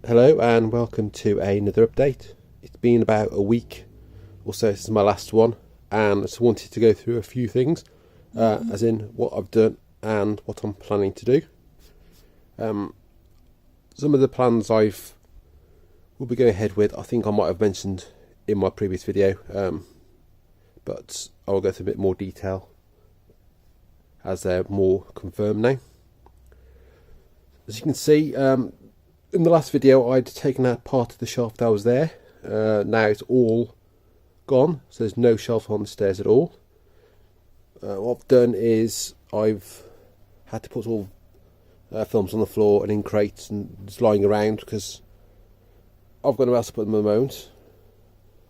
Hello and welcome to another update. It's been about a week or so since my last one, and I just wanted to go through a few things, as in what I've done and what I'm planning to do. Some of the plans will be going ahead with, I think I might have mentioned in my previous video, but I will go through a bit more detail as they're more confirmed now. As you can see, in the last video I'd taken out part of the shelf that was there. Now it's all gone, so there's no shelf on the stairs at all. What I've done is I've had to put all films on the floor and in crates and just lying around because I've got nowhere else to put them at the moment.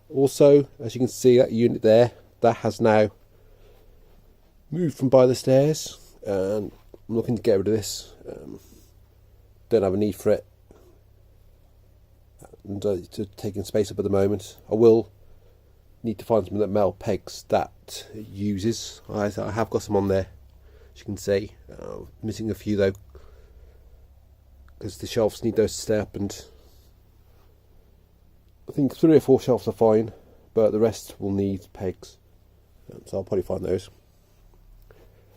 Also, as you can see, that unit there, that has now moved from by the stairs, and I'm looking to get rid of this. Don't have a need for it, and it's taking space up at the moment. I will need to find something that Mel pegs that it uses. I have got some on there, as you can see. Missing a few though, because the shelves need those to stay up, and I think 3 or 4 shelves are fine, but the rest will need pegs, so I'll probably find those.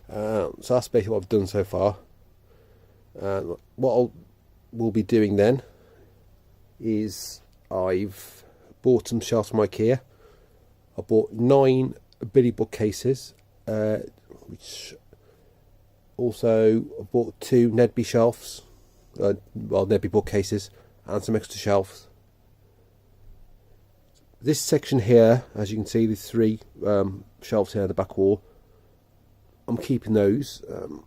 So that's basically what I've done so far. What we'll be doing then is I've bought some shelves from IKEA. I bought 9 Billy bookcases, which also I bought 2 Nedby shelves, Nedby bookcases, and some extra shelves. This section here, as you can see, there's 3 shelves here on the back wall. I'm keeping those. I'll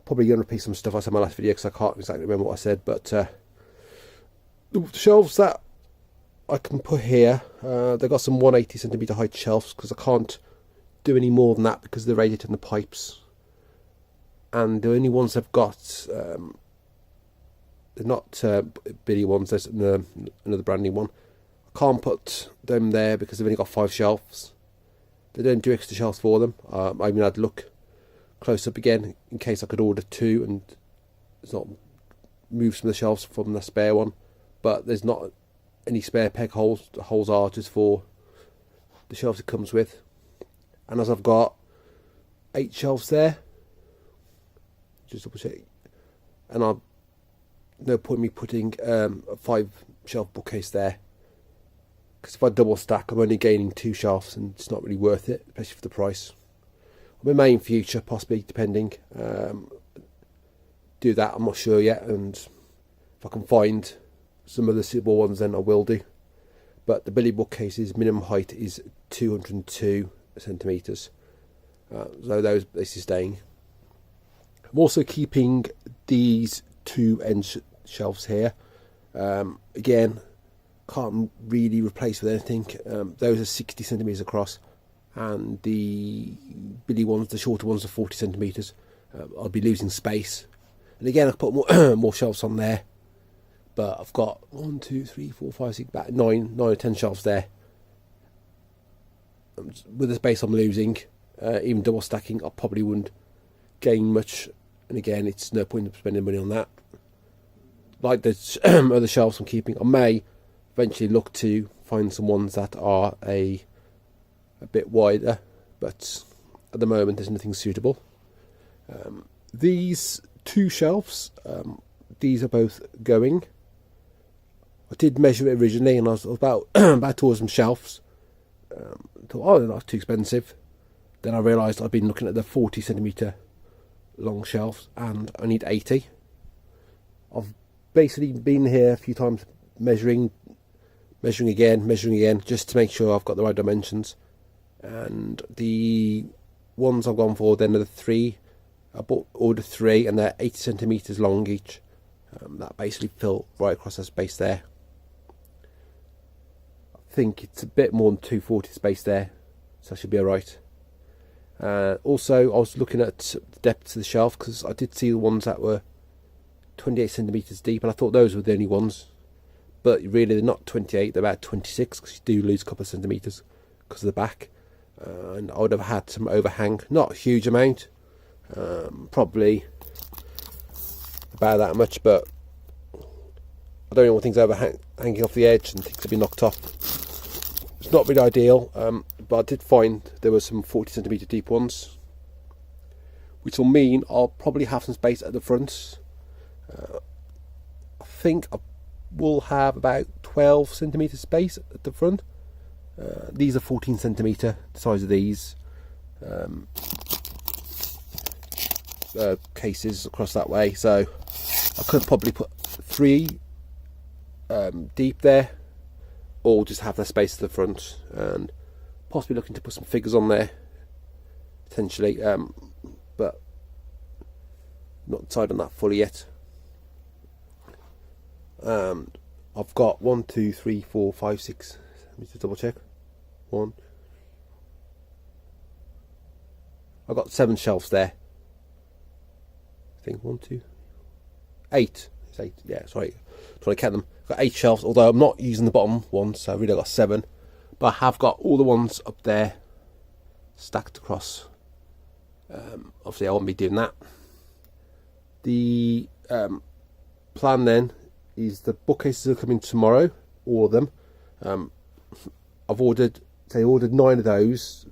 probably going to repeat some stuff I said in my last video because I can't exactly remember what I said, but the shelves that I can put here, they've got some 180cm height shelves because I can't do any more than that because of the radiator and the pipes, and the only ones I've got, they're not Billy ones, there's another brand new one. I can't put them there because they've only got 5 shelves. They don't do extra shelves for them. I mean, I'd look close up again in case I could order 2 and it's not move some of the shelves from the spare one, but there's not any spare peg holes. The holes are just for the shelves it comes with. And as I've got 8 shelves there, just double check, and I've no point in me putting a 5 shelf bookcase there, because if I double stack I'm only gaining 2 shelves and it's not really worth it, especially for the price. I may in future, possibly, depending, do that, I'm not sure yet, and if I can find some of the suitable ones then I will do. But the Billy bookcase's minimum height is 202cm, so those basically staying. I'm also keeping these 2 end shelves here. Again, can't really replace with anything. Those are 60cm across, and the Billy ones, the shorter ones, are 40cm. I'll be losing space, and again I put more shelves on there, but I've got 1, 2, 3, 4, 5, 6, about 9 or 10 shelves there. With the space I'm losing, even double stacking, I probably wouldn't gain much, and again it's no point in spending money on that. Like the other shelves I'm keeping, I may eventually look to find some ones that are a bit wider, but at the moment there's nothing suitable. These 2 shelves, these are both going. I did measure it originally and I was about towards some shelves. Thought, oh, they're not too expensive. Then I realised I'd been looking at the 40cm long shelves and I need 80. I've basically been here a few times measuring again, just to make sure I've got the right dimensions. And the ones I've gone for then are the 3. I ordered 3 and they're 80cm long each. That basically fill right across the space there. I think it's a bit more than 240 space there, so I should be alright. Also, I was looking at the depth of the shelf because I did see the ones that were 28cm deep, and I thought those were the only ones. But really, they're not 28; they're about 26 because you do lose a couple of centimeters because of the back. And I would have had some overhang, not a huge amount, probably about that much, but I don't want things hanging off the edge and things to be knocked off. It's not really ideal, but I did find there were some 40cm deep ones, which will mean I'll probably have some space at the front. I think I will have about 12cm space at the front. These are 14cm, the size of these cases across that way, so I could probably put 3 deep there, or just have the space at the front, and possibly looking to put some figures on there potentially, but not decided on that fully yet. I've got 1, 2, 3, 4, 5, 6. Let me just double check. I've got 7 shelves there. I think 1, 2, 8. It's 8. Yeah, sorry. I'm trying to count them. I've got 8 shelves, although I'm not using the bottom ones, so I've really got 7. But I have got all the ones up there stacked across. Obviously, I won't be doing that. The plan then is the bookcases are coming tomorrow, all of them. I've ordered 9 of those,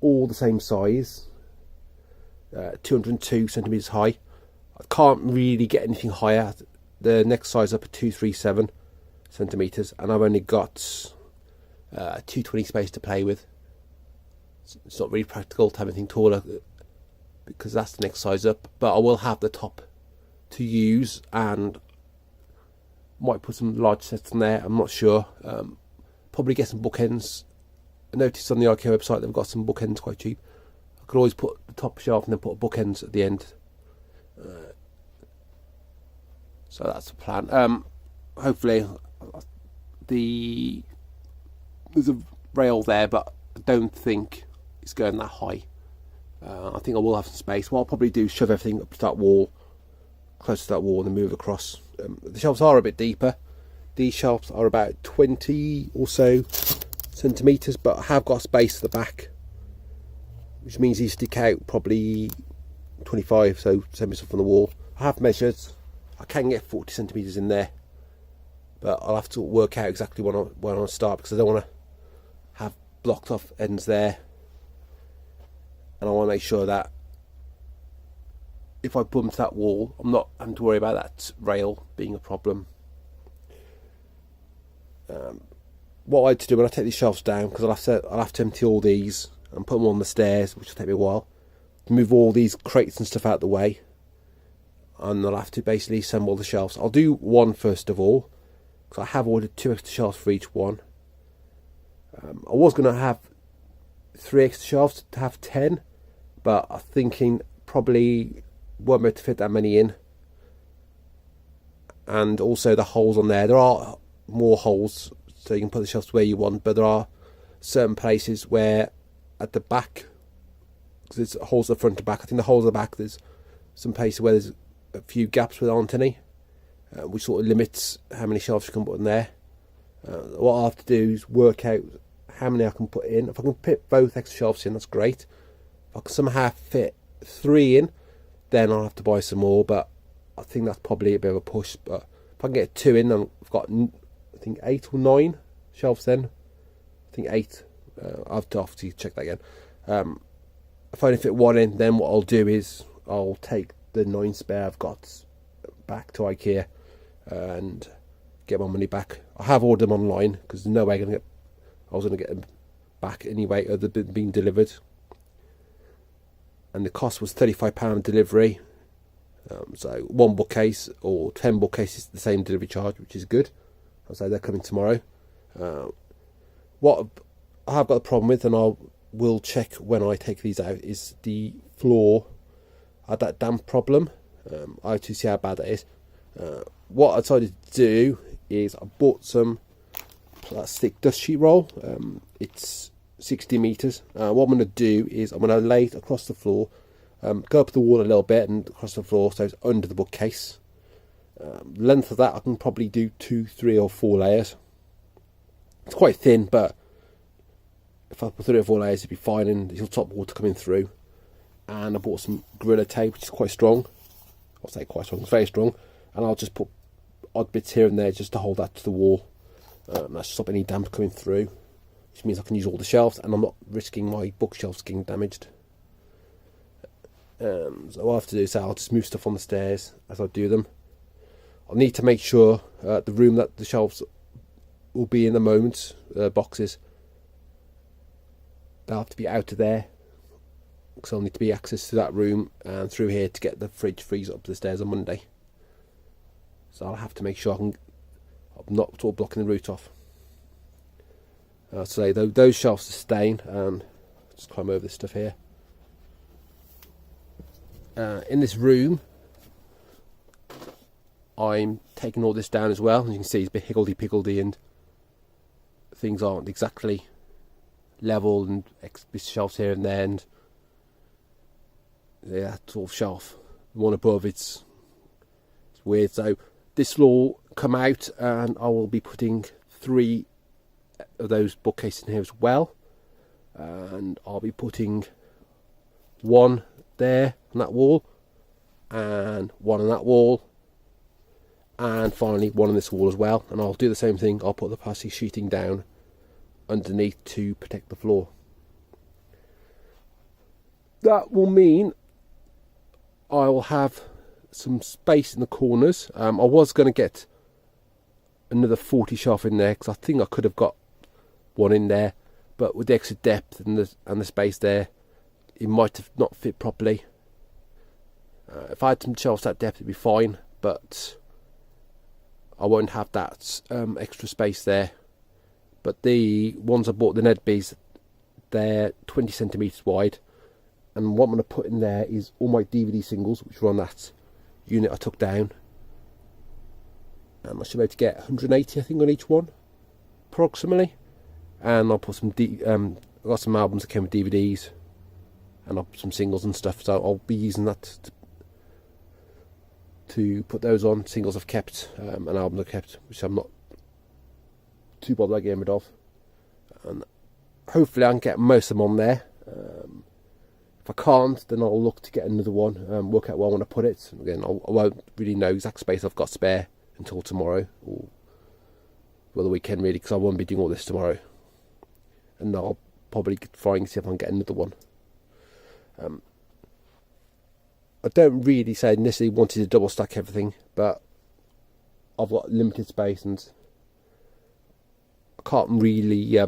all the same size, 202cm high. I can't really get anything higher. The next size up at 237cm, and I've only got 220 space to play with. It's not really practical to have anything taller because that's the next size up, but I will have the top to use, and might put some large sets in there. I'm not sure. Probably get some bookends. I noticed on the IKEA website they've got some bookends quite cheap. I could always put the top shelf and then put bookends at the end. So that's the plan. Hopefully, there's a rail there, but I don't think it's going that high. I think I will have some space. What I'll probably do is shove everything up to that wall, close to that wall, and then move across. The shelves are a bit deeper. These shelves are about 20 or so centimetres, but I have got space at the back, which means these stick out probably 25, so centimetres from the wall. I have measured. I can get 40cm in there, but I'll have to work out exactly when I start, because I don't want to have blocked off ends there, and I want to make sure that if I bump that wall, I'm not having to worry about that rail being a problem. What I had to do when I take these shelves down, because I'll have to empty all these and put them on the stairs, which will take me a while, to move all these crates and stuff out the way, and I'll have to basically assemble the shelves. I'll do one first of all, because I have ordered 2 extra shelves for each one. I was going to have 3 extra shelves to have 10, but I'm thinking probably won't be able to fit that many in. And also the holes on there are more holes, so you can put the shelves where you want, but there are certain places where at the back, because there's holes at the front and back, I think the holes at the back, there's some places where there's a few gaps where there aren't any, which sort of limits how many shelves you can put in there. What I'll have to do is work out how many I can put in. If I can fit both extra shelves in, that's great. If I can somehow fit 3 in, then I'll have to buy some more, but I think that's probably a bit of a push. But if I can get 2 in, then I've got, I think, 8 or 9 shelves then. I think 8. I'll have to obviously check that again. If I only fit 1 in, then what I'll do is I'll take the 9 spare I've got back to IKEA and get my money back. I have ordered them online, because there's no way I was going to get them back anyway, other than being delivered. And the cost was £35 delivery. So 1 bookcase or 10 bookcases, the same delivery charge, which is good. I'll say they're coming tomorrow. What I have got a problem with, and I will check when I take these out, is the floor had that damp problem. I have to see how bad that is. What I decided to do is I bought some plastic dust sheet roll. It's 60 metres. What I'm going to do is I'm going to lay it across the floor, go up the wall a little bit and across the floor, so it's under the bookcase. Length of that, I can probably do 2, 3 or 4 layers. It's quite thin, but if I put 3 or 4 layers, it'd be fine, and it'll stop water coming through. And I bought some Gorilla tape, which is quite strong. I'll say quite strong, it's very strong. And I'll just put odd bits here and there just to hold that to the wall. That should stop any damp coming through, which means I can use all the shelves and I'm not risking my bookshelves getting damaged. So what I'll have to do is I'll just move stuff on the stairs as I do them. I'll need to make sure the room that the shelves will be in the moment, boxes, they'll have to be out of there, because I'll need to be access to that room and through here to get the fridge freezer up the stairs on Monday. So I'll have to make sure I'm not sort of blocking the route off. So those shelves are staying, and just climb over this stuff here. In this room, I'm taking all this down as well. As you can see, it's a bit higgledy-piggledy and things aren't exactly level, and shelves here and there, and yeah, that sort of shelf. The one above, it's weird. So this will all come out, and I will be putting 3 of those bookcases in here as well, and I'll be putting 1 there on that wall, and 1 on that wall, and finally 1 on this wall as well. And I'll do the same thing. I'll put the plastic sheeting down underneath to protect the floor. That will mean I will have some space in the corners. I was going to get another 40 shelf in there, because I think I could have got 1 in there, but with the extra depth and the space there, it might have not fit properly. If I had some shelves that depth, it'd be fine, but I won't have that extra space there. But the ones I bought, the Nedbys, they're 20 centimetres wide, and what I'm going to put in there is all my DVD singles, which were on that unit I took down. I should be able to get 180, I think, on each one, approximately. And I'll put some I've got some albums that came with DVDs, and I'll put some singles and stuff, so I'll be using that to put those on. Singles I've kept, and albums I've kept, which I'm not too bothered about getting rid of. And hopefully I can get most of them on there. If I can't, then I'll look to get another one, work out where I want to put it. Again, I won't really know exact space I've got spare until tomorrow, or the weekend really, because I won't be doing all this tomorrow. And I'll probably try and see if I can get another one. I don't really say I necessarily wanted to double stack everything, but I've got limited space and I can't really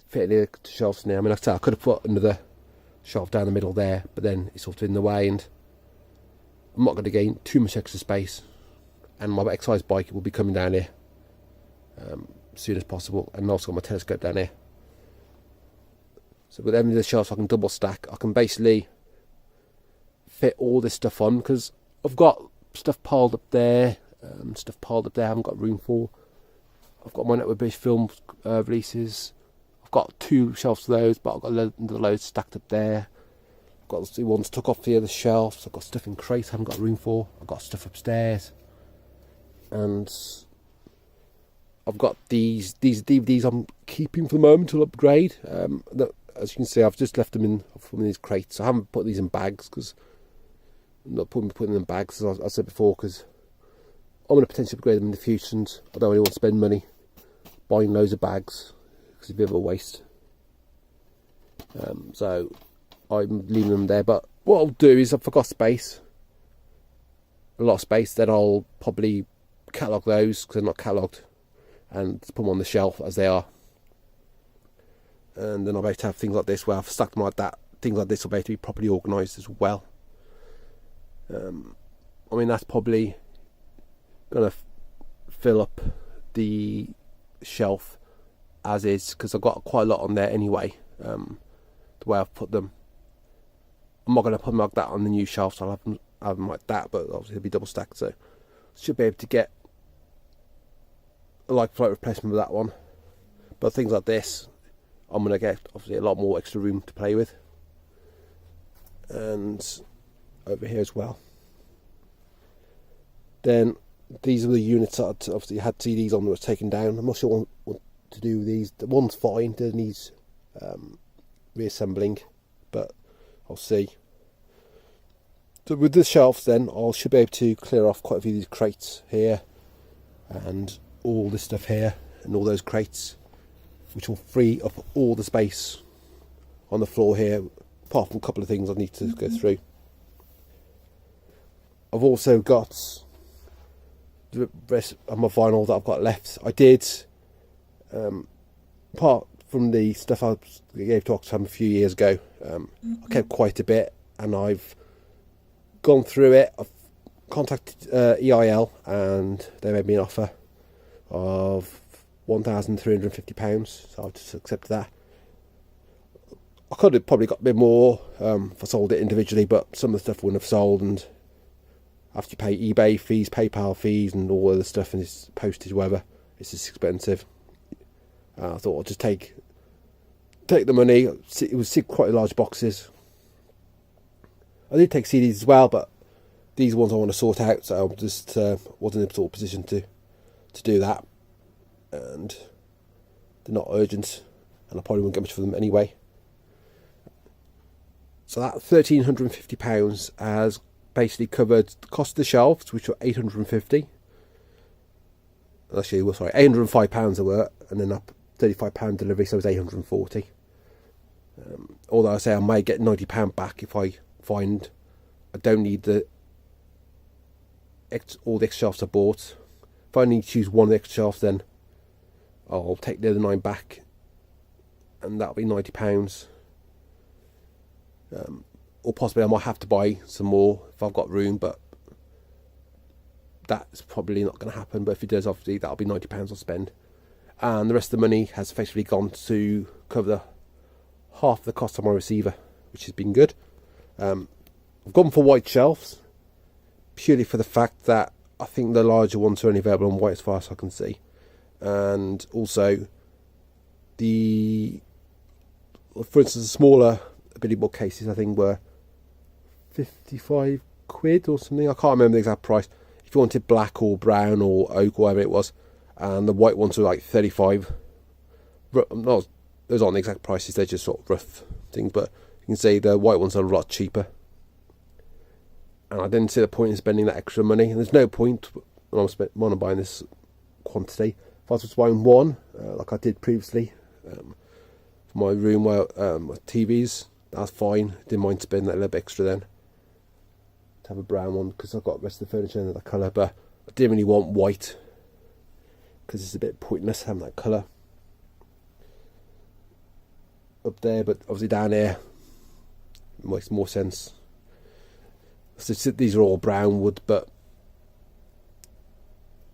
fit any shelves now. I mean, like I said, I could have put another shelf down the middle there, but then it's sort of in the way, and I'm not going to gain too much extra space. And my exercise bike will be coming down here as soon as possible, and also got my telescope down here. So with any of the shelves I can double stack, I can basically fit all this stuff on, because I've got stuff piled up there, I haven't got room for. I've got my Network British film releases. I've got 2 shelves of those, but I've got another load stacked up there. I've got the ones took off the other shelves. I've got stuff in crates I haven't got room for. I've got stuff upstairs, and I've got these DVDs I'm keeping for the moment to upgrade. As you can see, I've just left them in these crates. I haven't put these in bags, because I'm not putting them in bags, as I said before, because I'm going to potentially upgrade them in the future, and I don't really want to spend money buying loads of bags, because it's a bit of a waste. So I'm leaving them there. But what I'll do is, if I've got space, a lot of space, then I'll probably catalogue those, because they're not catalogued, and put them on the shelf as they are. And then I'll be able to have things like this where I've stacked them like that. Things like this will be able to be properly organised as well. I mean, that's probably going to fill up the shelf as is, because I've got quite a lot on there anyway. The way I've put them, I'm not going to put them like that on the new shelf, so I'll have them like that, but obviously they'll be double stacked, so should be able to get a like-for-like replacement of that one. But things like this, I'm going to get obviously a lot more extra room to play with. And over here as well. Then these are the units that I'd obviously had CDs on that was taken down. I'm not sure what to do with these. The one's fine, it needs reassembling, but I'll see. So with the shelves then, I should be able to clear off quite a few of these crates here, and all this stuff here and all those crates, which will free up all the space on the floor here, apart from a couple of things I need to go through. I've also got the rest of my vinyl that I've got left. I did, apart from the stuff I gave to Oxfam a few years ago, I kept quite a bit, and I've gone through it. I've contacted EIL, and they made me an offer of £1,350, so I just accepted that. I could have probably got a bit more if I sold it individually, but some of the stuff wouldn't have sold, and after you pay eBay fees, PayPal fees, and all other stuff, and it's postage, whatever, it's just expensive. I thought I'll just take the money. It was quite large boxes. I did take CDs as well, but these ones I want to sort out, so I just wasn't in a sort of position to do that, and they're not urgent, and I probably won't get much for them anyway. So that £1,350 has basically covered the cost of the shelves, which were £850. Actually, well, sorry, £805 they were, and then up £35 delivery, so it was £840. Although I say I may get £90 back if I find I don't need all the extra shelves I bought. If I need to choose one of the extra shelves, then I'll take the other 9 back, and that'll be £90. Or possibly I might have to buy some more if I've got room, but that's probably not going to happen. But if it does, obviously that'll be £90 I'll spend, and the rest of the money has effectively gone to cover half the cost of my receiver, which has been good. I've gone for white shelves purely for the fact that I think the larger ones are only available on white as far as I can see, and also for instance, the smaller Billy bookcases I think were £55 or something. I can't remember the exact price. If you wanted black or brown or oak or whatever it was, and the white ones were like 35. Those aren't the exact prices, they're just sort of rough things, but you can see the white ones are a lot cheaper, and I didn't see the point in spending that extra money, and there's no point when I'm buying this quantity. If I was just buying one, like I did previously for my room where my TVs, that's fine. Didn't mind spending that little bit extra then to have a brown one, because I've got the rest of the furniture in that colour, but I didn't really want white because it's a bit pointless having that colour up there, but obviously down here it makes more sense. So these are all brown wood, but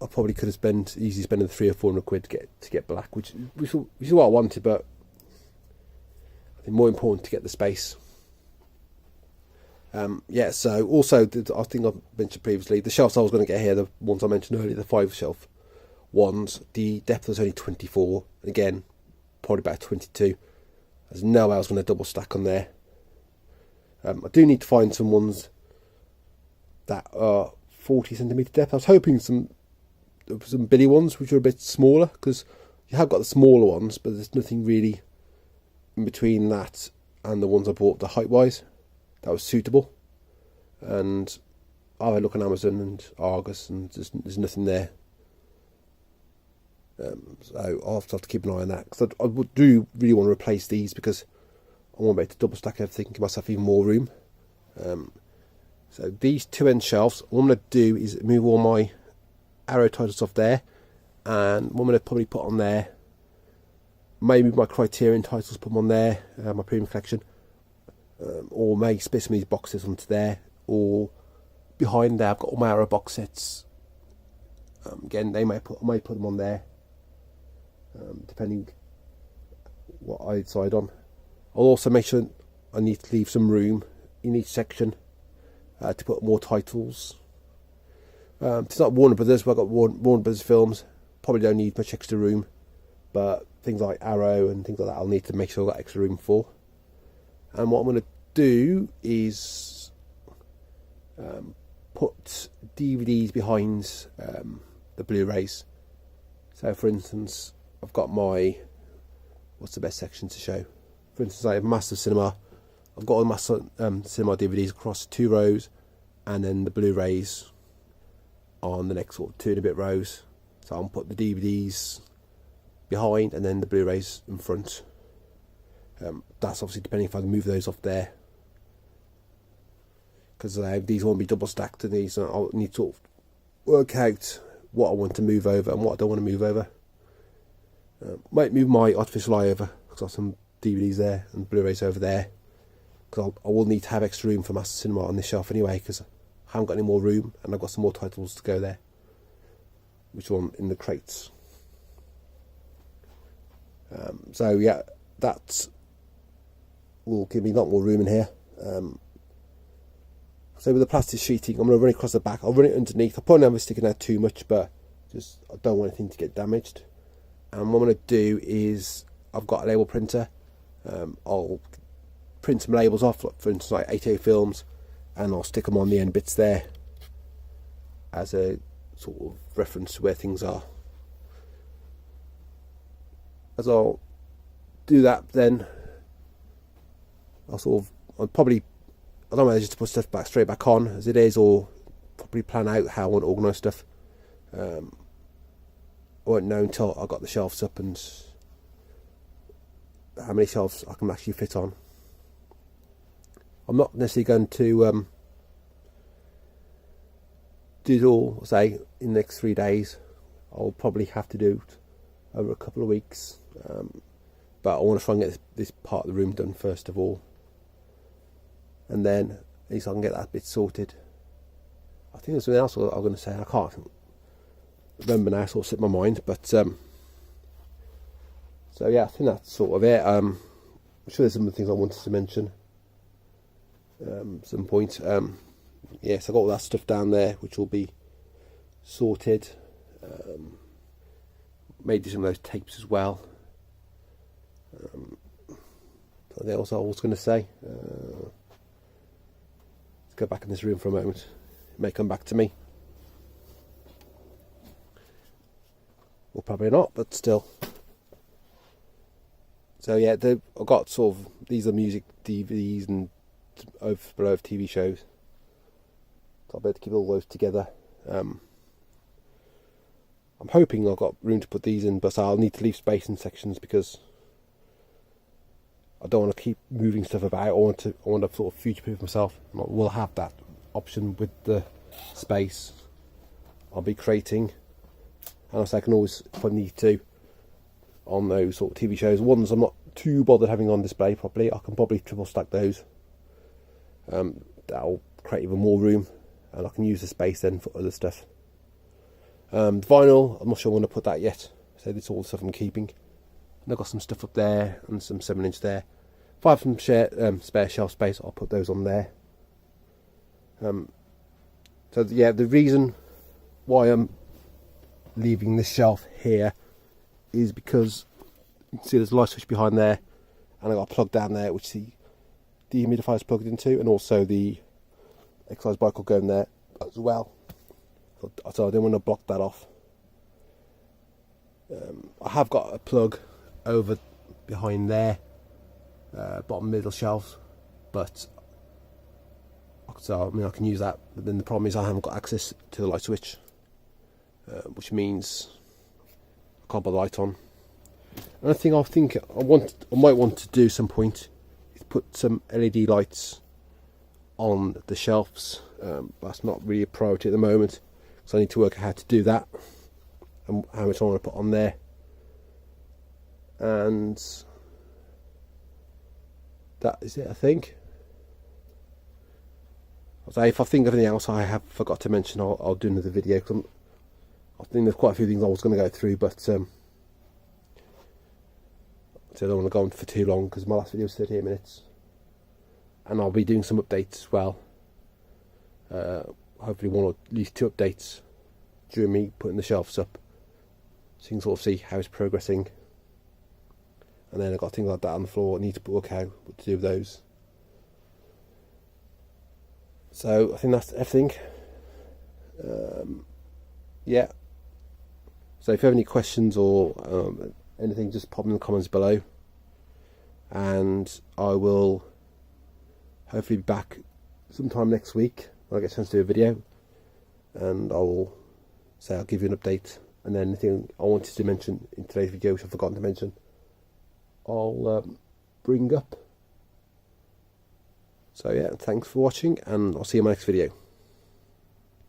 I probably could have easily spent £300 or £400 to get black, which is what I wanted, but I think more important to get the space. So also, I think I mentioned previously, the shelves I was going to get here, the ones I mentioned earlier, the 5 shelf ones, the depth was only 24, again, probably about 22. There's no way I was going to double stack on there. I do need to find some ones that are 40cm depth. I was hoping some Billy ones which are a bit smaller, because you have got the smaller ones, but there's nothing really in between that and the ones I bought the height wise that was suitable. And I had a look on Amazon and Argos, and there's nothing there. So I'll have to keep an eye on that, because I do really want to replace these, because I want to be able to double stack everything, give myself even more room. So these 2 end shelves, what I'm going to do is move all my arrow titles off there, and what I'm going to probably put on there, maybe my Criterion titles, put them on there, my premium collection, or may split some of these boxes onto there, or behind there I've got all my arrow box sets. Again, I may put them on there, depending what I decide on. I'll also make sure I need to leave some room in each section to put more titles. It's not Warner Brothers, but I've got Warner Brothers films. Probably don't need much extra room, but things like Arrow and things like that I'll need to make sure I've got extra room for. And what I'm going to do is put DVDs behind the Blu-rays. So for instance, I've got what's the best section to show? For instance, I have Master Cinema. I've got all the Master Cinema DVDs across 2 rows, and then the Blu-rays on the next sort of 2 and a bit rows. So I'll put the DVDs behind and then the Blu-rays in front. That's obviously depending if I can move those off there, because these won't be double stacked, and these I'll need to sort of work out what I want to move over and what I don't want to move over. Might move my artificial eye over because I've got some DVDs there and Blu-rays over there, because I will need to have extra room for Master Cinema on this shelf anyway, because I haven't got any more room and I've got some more titles to go there, which are in the crates. So yeah, that will give me a lot more room in here. So with the plastic sheeting, I'm going to run it across the back. I'll run it underneath. I'll probably never stick it out too much, but just I don't want anything to get damaged. And what I'm going to do is, I've got a label printer. I'll print some labels off, for instance like 8A films, and I'll stick them on the end bits there as a sort of reference to where things are. As I'll do that, then I'll probably, I don't know whether just to put stuff straight back on as it is, or probably plan out how I want to organise stuff. I won't know until I've got the shelves up and how many shelves I can actually fit on. I'm not necessarily going to do it all, say, in the next 3 days. I'll probably have to do it over a couple of weeks, but I want to try and get this part of the room done first of all, and then at least I can get that bit sorted. I think there's something else I'm going to say. I can't remember now, sort of slipped my mind, but so yeah, I think that's sort of it. I'm sure there's some of the things I wanted to mention some point. Yes, I got all that stuff down there which will be sorted. Maybe some of those tapes as well. Something else I was going to say. Let's go back in this room for a moment. It may come back to me. Or probably not, but still. So yeah, I've got sort of, these are music DVDs and below of TV shows. So I'll be able to keep all those together. I'm hoping I've got room to put these in, but I'll need to leave space in sections because I don't want to keep moving stuff about. I want to sort of future-proof myself. We'll have that option with the space I'll be creating, and also I can always, if I need to, on those sort of TV shows, ones I'm not too bothered having on display properly, I can probably triple stack those. That'll create even more room, and I can use the space then for other stuff. The vinyl, I'm not sure I'm going to put that yet, so this is all the stuff I'm keeping. And I've got some stuff up there and some 7-inch there. If I have some spare shelf space, I'll put those on there. So yeah, the reason why I'm leaving this shelf here is because you can see there's a light switch behind there, and I've got a plug down there which the dehumidifier is plugged into, and also the exercise bike will go in there as well. So I don't want to block that off. I have got a plug over behind there, bottom middle shelves, but so I mean I can use that. But then the problem is I haven't got access to the light switch, which means I can't put the light on. Another thing I think I might want to do some point is put some LED lights on the shelves. That's not really a priority at the moment, so I need to work out how to do that and how much I want to put on there. And that is it, I think. So if I think of anything else I have forgot to mention, I'll do another video, because I think there's quite a few things I was going to go through, but so I don't want to go on for too long because my last video was 38 minutes, and I'll be doing some updates as well. Hopefully one or at least 2 updates during me putting the shelves up, so you can sort of see how it's progressing. And then I've got things like that on the floor. I need to work out what to do with those. So I think that's everything. Yeah. So if you have any questions or anything, just pop them in the comments below, and I will hopefully be back sometime next week when I get a chance to do a video, and I'll give you an update and then anything I wanted to mention in today's video which I've forgotten to mention, I'll bring up. So yeah, thanks for watching, and I'll see you in my next video.